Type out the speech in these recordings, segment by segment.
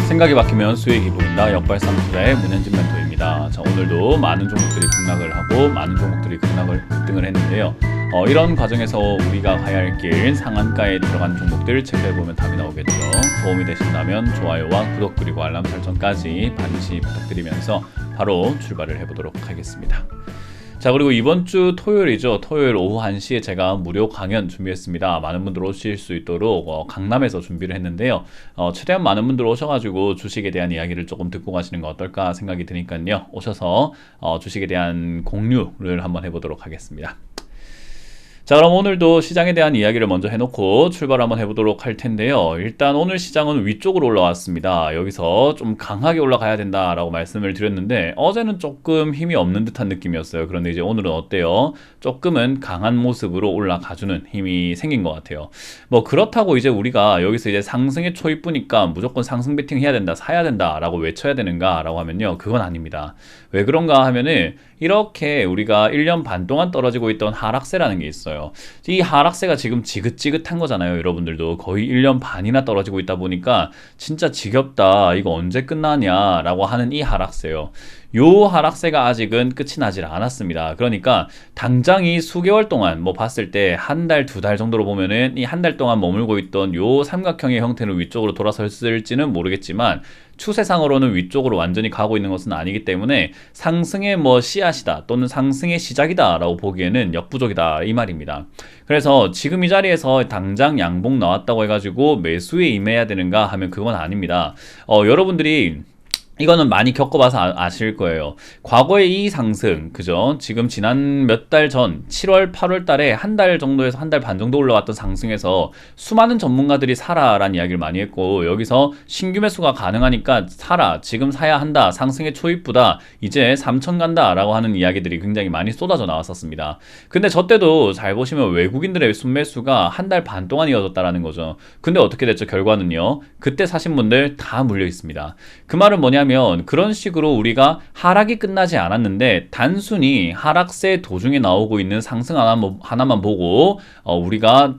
생각이 바뀌면 수익이 보인다. 역발상 투자의 문현진 멘토입니다. 자, 오늘도 많은 종목들이 급락을 하고 많은 종목들이 급등을 했는데요. 이런 과정에서 우리가 가야 할 길 상한가에 들어간 종목들 체크해보면 답이 나오겠죠. 도움이 되신다면 좋아요와 구독 그리고 알람 설정까지 반드시 부탁드리면서 바로 출발을 해보도록 하겠습니다. 자, 그리고 이번 주 토요일이죠. 토요일 오후 1시에 제가 무료 강연 준비했습니다. 많은 분들 오실 수 있도록 강남에서 준비를 했는데요. 최대한 많은 분들 오셔가지고 주식에 대한 이야기를 조금 듣고 가시는 거 어떨까 생각이 드니까요. 오셔서 주식에 대한 공유를 한번 해보도록 하겠습니다. 자, 그럼 오늘도 시장에 대한 이야기를 먼저 해놓고 출발 한번 해보도록 할 텐데요. 일단 오늘 시장은 위쪽으로 올라왔습니다. 여기서 좀 강하게 올라가야 된다라고 말씀을 드렸는데 어제는 조금 힘이 없는 듯한 느낌이었어요. 그런데 이제 오늘은 어때요? 조금은 강한 모습으로 올라가주는 힘이 생긴 것 같아요. 뭐 그렇다고 이제 우리가 여기서 이제 상승의 초입부니까 무조건 상승 베팅 해야 된다, 사야 된다라고 외쳐야 되는가라고 하면요, 그건 아닙니다. 왜 그런가 하면은 이렇게 우리가 1년 반 동안 떨어지고 있던 하락세라는 게 있어요. 이 하락세가 지금 지긋지긋한 거잖아요. 여러분들도 거의 1년 반이나 떨어지고 있다 보니까 진짜 지겹다, 이거 언제 끝나냐 라고 하는 이 하락세요. 요 하락세가 아직은 끝이 나질 않았습니다. 그러니까 당장 이 수개월 동안 뭐 봤을 때 한 달, 두 달 정도로 보면은 이 한 달 동안 머물고 있던 요 삼각형의 형태는 위쪽으로 돌아섰을지는 모르겠지만 추세상으로는 위쪽으로 완전히 가고 있는 것은 아니기 때문에 상승의 뭐 씨앗이다 또는 상승의 시작이다 라고 보기에는 역부족이다, 이 말입니다. 그래서 지금 이 자리에서 당장 양봉 나왔다고 해가지고 매수에 임해야 되는가 하면 그건 아닙니다. 여러분들이 이거는 많이 겪어봐서 아실 거예요. 과거의 이 상승, 그죠? 지금 지난 몇 달 전 7월, 8월 달에 한 달 정도에서 한 달 반 정도 올라왔던 상승에서 수많은 전문가들이 사라라는 이야기를 많이 했고, 여기서 신규 매수가 가능하니까 사라, 지금 사야 한다, 상승의 초입부다, 이제 3천 간다 라고 하는 이야기들이 굉장히 많이 쏟아져 나왔었습니다. 근데 저 때도 잘 보시면 외국인들의 순매수가 한 달 반 동안 이어졌다라는 거죠. 근데 어떻게 됐죠? 결과는요, 그때 사신 분들 다 물려 있습니다. 그 말은 뭐냐면 그런 식으로 우리가 하락이 끝나지 않았는데 단순히 하락세 도중에 나오고 있는 상승 하나만 보고 우리가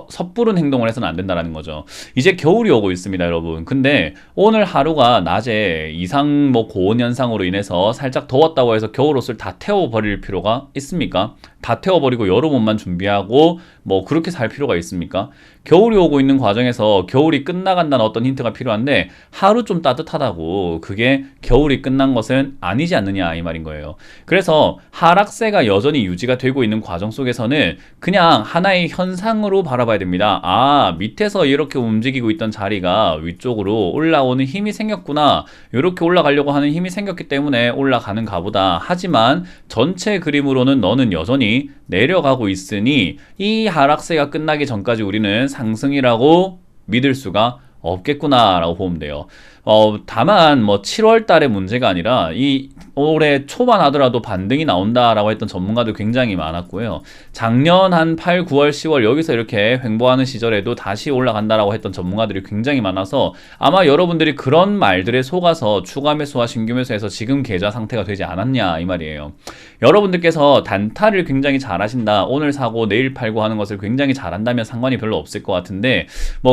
섣부른 행동을 해서는 안 된다는 거죠. 이제 겨울이 오고 있습니다, 여러분. 근데 오늘 하루가 낮에 이상 고온 현상으로 인해서 살짝 더웠다고 해서 겨울옷을 다 태워버릴 필요가 있습니까? 다 태워버리고 여름 옷만 준비하고 그렇게 살 필요가 있습니까? 겨울이 오고 있는 과정에서 겨울이 끝나간다는 어떤 힌트가 필요한데 하루 좀 따뜻하다고 그게 겨울이 끝난 것은 아니지 않느냐, 이 말인 거예요. 그래서 하락세가 여전히 유지가 되고 있는 과정 속에서는 그냥 하나의 현상으로 바라봐야 됩니다. 아, 밑에서 이렇게 움직이고 있던 자리가 위쪽으로 올라오는 힘이 생겼구나, 이렇게 올라가려고 하는 힘이 생겼기 때문에 올라가는가 보다. 하지만 전체 그림으로는 너는 여전히 내려가고 있으니 이 하락세가 끝나기 전까지 우리는 상승이라고 믿을 수가 없겠구나 라고 보면 돼요. 다만 7월 달의 문제가 아니라 이 올해 초만 하더라도 반등이 나온다라고 했던 전문가들 굉장히 많았고요. 작년 한 8, 9월, 10월 여기서 이렇게 횡보하는 시절에도 다시 올라간다라고 했던 전문가들이 굉장히 많아서 아마 여러분들이 그런 말들에 속아서 추가 매수와 신규 매수해서 지금 계좌 상태가 되지 않았냐, 이 말이에요. 여러분들께서 단타를 굉장히 잘하신다, 오늘 사고 내일 팔고 하는 것을 굉장히 잘한다면 상관이 별로 없을 것 같은데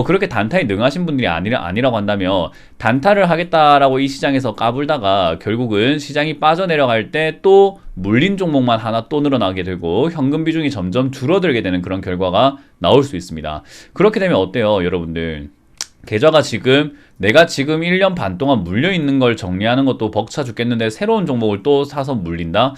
그렇게 단타에 능하신 분들이 아니라고 한다면 단타를 하겠다라고 이 시장에서 까불다가 결국은 시장이 빠져내려갈 때 또 물린 종목만 하나 또 늘어나게 되고 현금 비중이 점점 줄어들게 되는 그런 결과가 나올 수 있습니다. 그렇게 되면 어때요, 여러분들? 계좌가 내가 지금 1년 반 동안 물려있는 걸 정리하는 것도 벅차 죽겠는데 새로운 종목을 또 사서 물린다?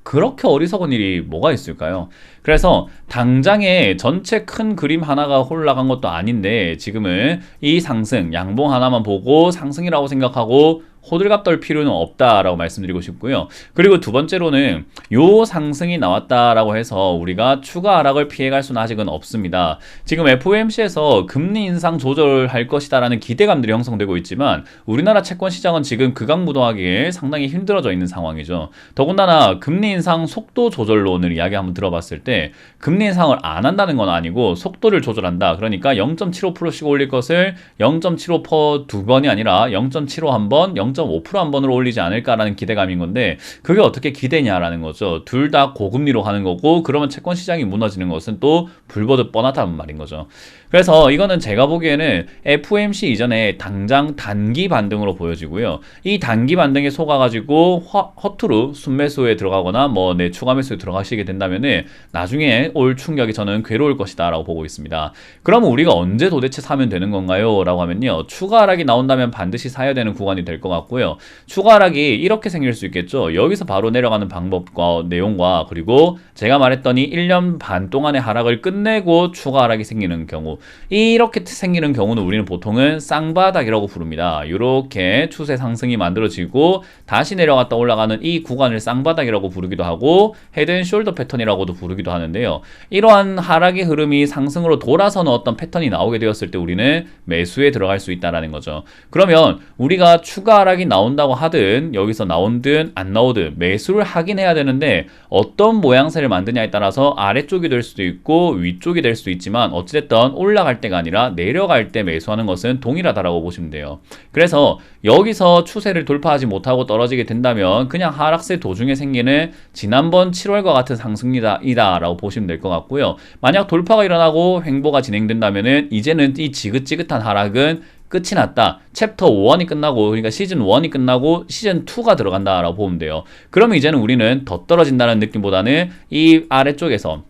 그렇게 어리석은 일이 뭐가 있을까요? 그래서 당장에 전체 큰 그림 하나가 올라간 것도 아닌데 지금은 이 상승, 양봉 하나만 보고 상승이라고 생각하고 호들갑 떨 필요는 없다라고 말씀드리고 싶고요. 그리고 두 번째로는 요 상승이 나왔다라고 해서 우리가 추가 하락을 피해갈 수는 아직은 없습니다. 지금 FOMC에서 금리 인상 조절할 것이다라는 기대감들이 형성되고 있지만 우리나라 채권 시장은 지금 극악무도하게 상당히 힘들어져 있는 상황이죠. 더군다나 금리 인상 속도 조절론을 이야기 한번 들어봤을 때 금리 인상을 안 한다는 건 아니고 속도를 조절한다. 그러니까 0.75%씩 올릴 것을 0.75% 두 번이 아니라 0.75 한 번, 0.5% 한 번으로 올리지 않을까라는 기대감인 건데 그게 어떻게 기대냐라는 거죠. 둘 다 고금리로 가는 거고 그러면 채권 시장이 무너지는 것은 또 불보듯 뻔하다는 말인 거죠. 그래서 이거는 제가 보기에는 FOMC 이전에 당장 단기 반등으로 보여지고요. 이 단기 반등에 속아가지고 허투루 순매수에 들어가거나 뭐 내 추가 매수에 들어가시게 된다면은 나중에 올 충격이 저는 괴로울 것이다 라고 보고 있습니다. 그러면 우리가 언제 도대체 사면 되는 건가요? 라고 하면요. 추가 하락이 나온다면 반드시 사야 되는 구간이 될 것 같고요. 추가 하락이 이렇게 생길 수 있겠죠. 여기서 바로 내려가는 방법과 내용과 그리고 제가 말했더니 1년 반 동안의 하락을 끝내고 추가 하락이 생기는 경우, 이렇게 생기는 경우는 우리는 보통은 쌍바닥이라고 부릅니다. 이렇게 추세 상승이 만들어지고 다시 내려갔다 올라가는 이 구간을 쌍바닥이라고 부르기도 하고 헤드앤숄더 패턴이라고도 부르기도 하는데요. 이러한 하락의 흐름이 상승으로 돌아서는 어떤 패턴이 나오게 되었을 때 우리는 매수에 들어갈 수 있다는 거죠. 그러면 우리가 추가 하락이 나온다고 하든 여기서 나온든 안 나오든 매수를 하긴 해야 되는데 어떤 모양새를 만드냐에 따라서 아래쪽이 될 수도 있고 위쪽이 될 수도 있지만 어찌됐든 올라갈 때가 아니라 내려갈 때 매수하는 것은 동일하다라고 보시면 돼요. 그래서 여기서 추세를 돌파하지 못하고 떨어지게 된다면 그냥 하락세 도중에 생기는 지난번 7월과 같은 상승이다 라고 보시면 될 것 같고요. 만약 돌파가 일어나고 횡보가 진행된다면은 이제는 이 지긋지긋한 하락은 끝이 났다. 챕터 1이 끝나고, 그러니까 시즌 1이 끝나고 시즌 2가 들어간다라고 보면 돼요. 그러면 이제는 우리는 더 떨어진다는 느낌보다는 이 아래쪽에서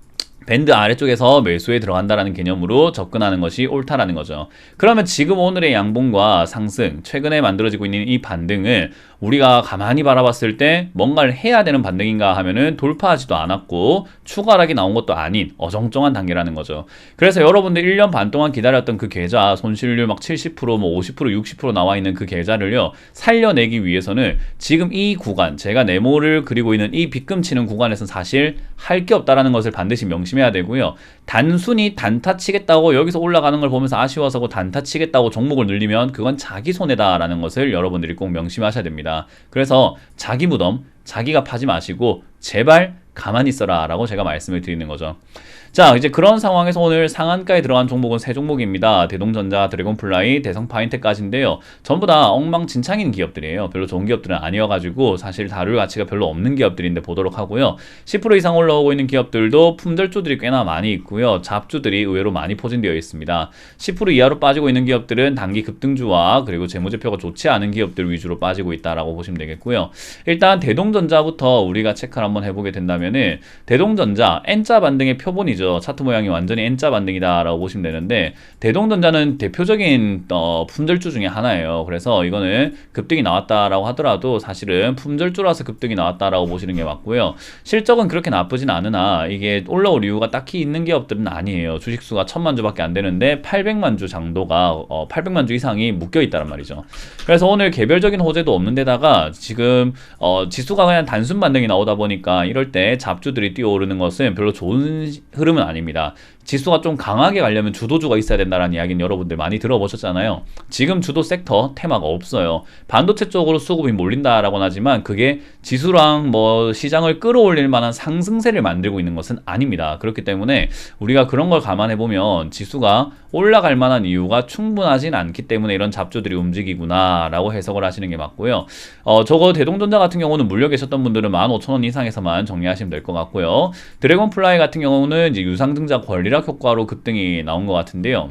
밴드 아래쪽에서 매수에 들어간다라는 개념으로 접근하는 것이 옳다라는 거죠. 그러면 지금 오늘의 양봉과 상승, 최근에 만들어지고 있는 이 반등을 우리가 가만히 바라봤을 때 뭔가를 해야 되는 반등인가 하면은 돌파하지도 않았고 추가 하락이 나온 것도 아닌 어정쩡한 단계라는 거죠. 그래서 여러분들 1년 반 동안 기다렸던 그 계좌 손실률 막 70%, 뭐 50%, 60% 나와 있는 그 계좌를요 살려내기 위해서는 지금 이 구간, 제가 네모를 그리고 있는 이 빗금 치는 구간에서는 사실 할 게 없다라는 것을 반드시 명심해야 되고요. 단순히 단타 치겠다고 여기서 올라가는 걸 보면서 아쉬워서 단타 치겠다고 종목을 늘리면 그건 자기 손해다라는 것을 여러분들이 꼭 명심하셔야 됩니다. 그래서 자기 무덤, 자기가 파지 마시고 제발 가만히 있어라 라고 제가 말씀을 드리는 거죠. 자, 이제 그런 상황에서 오늘 상한가에 들어간 종목은 세 종목입니다. 대동전자, 드래곤플라이, 대성파인텍까지인데요. 전부 다 엉망진창인 기업들이에요. 별로 좋은 기업들은 아니어가지고 사실 다룰 가치가 별로 없는 기업들인데 보도록 하고요. 10% 이상 올라오고 있는 기업들도 품절주들이 꽤나 많이 있고요. 잡주들이 의외로 많이 포진되어 있습니다. 10% 이하로 빠지고 있는 기업들은 단기 급등주와 그리고 재무제표가 좋지 않은 기업들 위주로 빠지고 있다라고 보시면 되겠고요. 일단 대동전자부터 우리가 체크를 한번 해보게 된다면은 대동전자 N자 반등의 표본이죠. 차트 모양이 완전히 N자 반등이다 라고 보시면 되는데 대동전자는 대표적인 품절주 중에 하나예요. 그래서 이거는 급등이 나왔다라고 하더라도 사실은 품절주라서 급등이 나왔다라고 보시는 게 맞고요. 실적은 그렇게 나쁘진 않으나 이게 올라올 이유가 딱히 있는 기업들은 아니에요. 주식수가 1000만 주밖에 안 되는데 800만 주 정도가 800만 주 이상이 묶여 있다란 말이죠. 그래서 오늘 개별적인 호재도 없는 데다가 지금 지수가 그냥 단순 반등이 나오다 보니까 이럴 때 잡주들이 뛰어오르는 것은 별로 좋은 흐름은 아닙니다. 지수가 좀 강하게 가려면 주도주가 있어야 된다는 이야기는 여러분들 많이 들어보셨잖아요. 지금 주도 섹터 테마가 없어요. 반도체 쪽으로 수급이 몰린다라고는 하지만 그게 지수랑 뭐 시장을 끌어올릴 만한 상승세를 만들고 있는 것은 아닙니다. 그렇기 때문에 우리가 그런 걸 감안해 보면 지수가 올라갈 만한 이유가 충분하진 않기 때문에 이런 잡주들이 움직이구나 라고 해석을 하시는 게 맞고요. 저거 대동전자 같은 경우는 물려 계셨던 분들은 15,000원 이상에서만 정리하시면 될 것 같고요. 드래곤플라이 같은 경우는 이제 유상증자 권리락 효과로 급등이 나온 것 같은데요.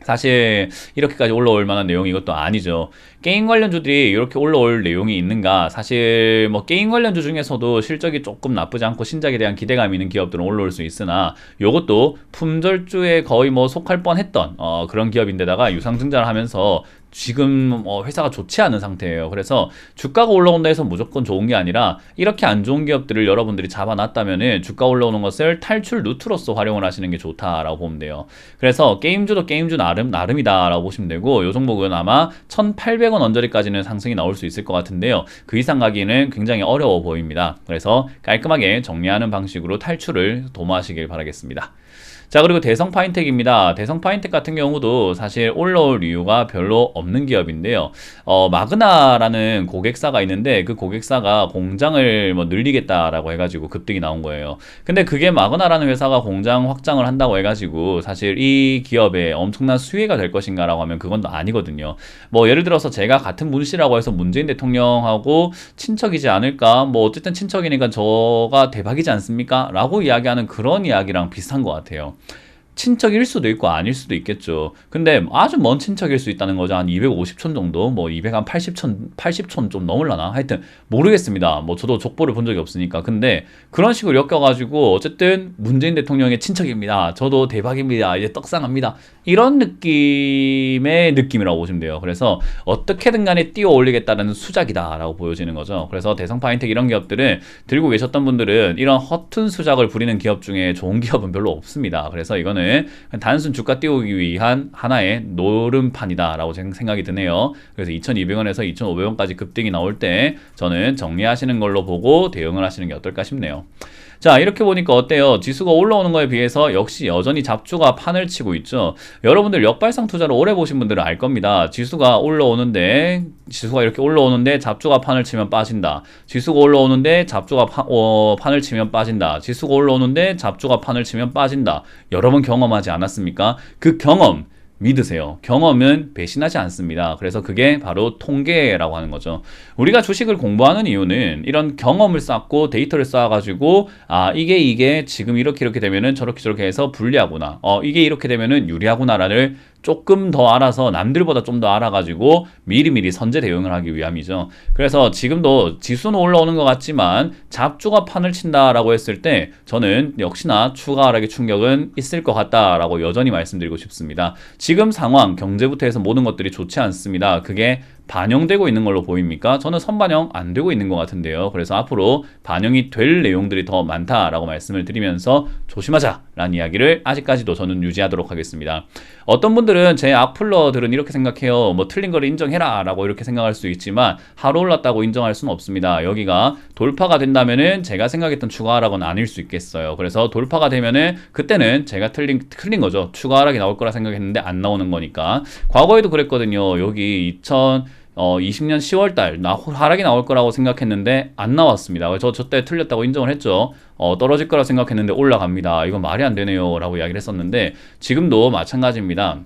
사실 이렇게까지 올라올 만한 내용이 이것도 아니죠. 게임 관련주들이 이렇게 올라올 내용이 있는가? 사실 뭐 게임 관련주 중에서도 실적이 조금 나쁘지 않고 신작에 대한 기대감이 있는 기업들은 올라올 수 있으나 이것도 품절주에 거의 뭐 속할 뻔했던 그런 기업인데다가 유상증자를 하면서 지금 회사가 좋지 않은 상태예요. 그래서 주가가 올라온다 해서 무조건 좋은 게 아니라 이렇게 안 좋은 기업들을 여러분들이 잡아놨다면은 주가 올라오는 것을 탈출 루트로서 활용을 하시는 게 좋다라고 보면 돼요. 그래서 게임주도 게임주 나름이다라고 보시면 되고 이 종목은 아마 1,800원 언저리까지는 상승이 나올 수 있을 것 같은데요. 그 이상 가기는 굉장히 어려워 보입니다. 그래서 깔끔하게 정리하는 방식으로 탈출을 도모하시길 바라겠습니다. 자, 그리고 대성파인텍입니다. 대성파인텍 같은 경우도 사실 올라올 이유가 별로 없는 기업인데요. 마그나라는 고객사가 있는데 그 고객사가 공장을 뭐 늘리겠다라고 해가지고 급등이 나온 거예요. 근데 그게 마그나라는 회사가 공장 확장을 한다고 해가지고 사실 이 기업에 엄청난 수혜가 될 것인가라고 하면 그건 아니거든요. 뭐 예를 들어서 제가 같은 문씨라고 해서 문재인 대통령하고 친척이지 않을까? 뭐 어쨌든 친척이니까 저가 대박이지 않습니까? 라고 이야기하는 그런 이야기랑 비슷한 것 같아요. 친척일 수도 있고 아닐 수도 있겠죠. 근데 아주 먼 친척일 수 있다는 거죠. 한 250촌 정도, 뭐 280촌 좀 넘을라나? 하여튼 모르겠습니다. 뭐 저도 족보를 본 적이 없으니까. 근데 그런 식으로 엮여가지고 어쨌든 문재인 대통령의 친척입니다. 저도 대박입니다. 이제 떡상합니다. 이런 느낌의 느낌이라고 보시면 돼요. 그래서 어떻게든 간에 띄워 올리겠다는 수작이다라고 보여지는 거죠. 그래서 대성 파인텍 이런 기업들은 들고 계셨던 분들은 이런 허튼 수작을 부리는 기업 중에 좋은 기업은 별로 없습니다. 그래서 이거는 단순 주가 띄우기 위한 하나의 노름판이다라고 생각이 드네요. 그래서 2,200원에서 2,500원까지 급등이 나올 때 저는 정리하시는 걸로 보고 대응을 하시는 게 어떨까 싶네요. 자, 이렇게 보니까 어때요? 지수가 올라오는 거에 비해서 역시 여전히 잡주가 판을 치고 있죠. 여러분들 역발상 투자를 오래 보신 분들은 알 겁니다. 지수가 이렇게 올라오는데 잡주가 판을 치면 빠진다. 지수가 올라오는데 잡주가 판을 치면 빠진다. 지수가 올라오는데 잡주가 판을 치면 빠진다. 여러 번 경험하지 않았습니까? 그 경험 믿으세요. 경험은 배신하지 않습니다. 그래서 그게 바로 통계라고 하는 거죠. 우리가 주식을 공부하는 이유는 이런 경험을 쌓고 데이터를 쌓아가지고 이게 지금 이렇게 되면은 저렇게 해서 불리하구나. 이게 이렇게 되면은 유리하구나라를 조금 더 알아서 남들보다 좀 더 알아가지고 미리미리 선제 대응을 하기 위함이죠. 그래서 지금도 지수는 올라오는 것 같지만 잡주가 판을 친다라고 했을 때 저는 역시나 추가 하락의 충격은 있을 것 같다라고 여전히 말씀드리고 싶습니다. 지금 상황, 경제부터 해서 모든 것들이 좋지 않습니다. 그게 반영되고 있는 걸로 보입니까? 저는 선반영 안 되고 있는 것 같은데요. 그래서 앞으로 반영이 될 내용들이 더 많다라고 말씀을 드리면서 조심하자라는 이야기를 아직까지도 저는 유지하도록 하겠습니다. 어떤 분들은 제 악플러들은 이렇게 생각해요. 뭐 틀린 거를 인정해라 라고 이렇게 생각할 수 있지만 하루 올랐다고 인정할 수는 없습니다. 여기가 돌파가 된다면은 제가 생각했던 추가 하락은 아닐 수 있겠어요. 그래서 돌파가 되면은 그때는 제가 틀린 거죠. 추가 하락이 나올 거라 생각했는데 안 나오는 거니까. 과거에도 그랬거든요. 여기 2020년 10월달 하락이 나올 거라고 생각했는데 안 나왔습니다. 저 때 틀렸다고 인정을 했죠. 떨어질 거라 생각했는데 올라갑니다. 이건 말이 안 되네요 라고 이야기를 했었는데 지금도 마찬가지입니다.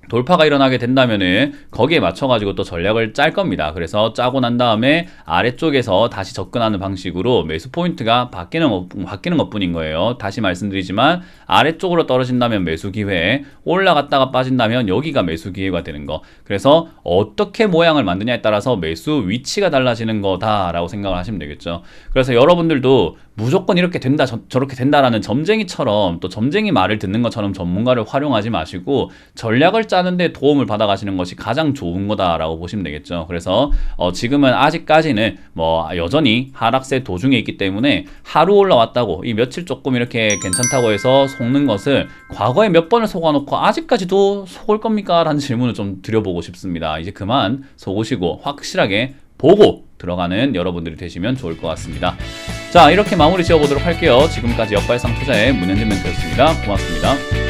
돌파가 일어나게 된다면은 거기에 맞춰가지고 또 전략을 짤 겁니다. 그래서 짜고 난 다음에 아래쪽에서 다시 접근하는 방식으로 매수 포인트가 바뀌는 것뿐인 거예요. 다시 말씀드리지만 아래쪽으로 떨어진다면 매수 기회, 올라갔다가 빠진다면 여기가 매수 기회가 되는 거. 그래서 어떻게 모양을 만드냐에 따라서 매수 위치가 달라지는 거다라고 생각을 하시면 되겠죠. 그래서 여러분들도 무조건 이렇게 된다 저렇게 된다라는 점쟁이처럼 또 점쟁이 말을 듣는 것처럼 전문가를 활용하지 마시고 전략을 짜는데 도움을 받아가시는 것이 가장 좋은 거다라고 보시면 되겠죠. 그래서 지금은 아직까지는 뭐 여전히 하락세 도중에 있기 때문에 하루 올라왔다고 이 며칠 조금 이렇게 괜찮다고 해서 속는 것을 과거에 몇 번을 속아놓고 아직까지도 속을 겁니까? 라는 질문을 좀 드려보고 싶습니다. 이제 그만 속으시고 확실하게 보고 들어가는 여러분들이 되시면 좋을 것 같습니다. 자, 이렇게 마무리 지어보도록 할게요. 지금까지 역발상 투자의 문현진 멘토였습니다. 고맙습니다.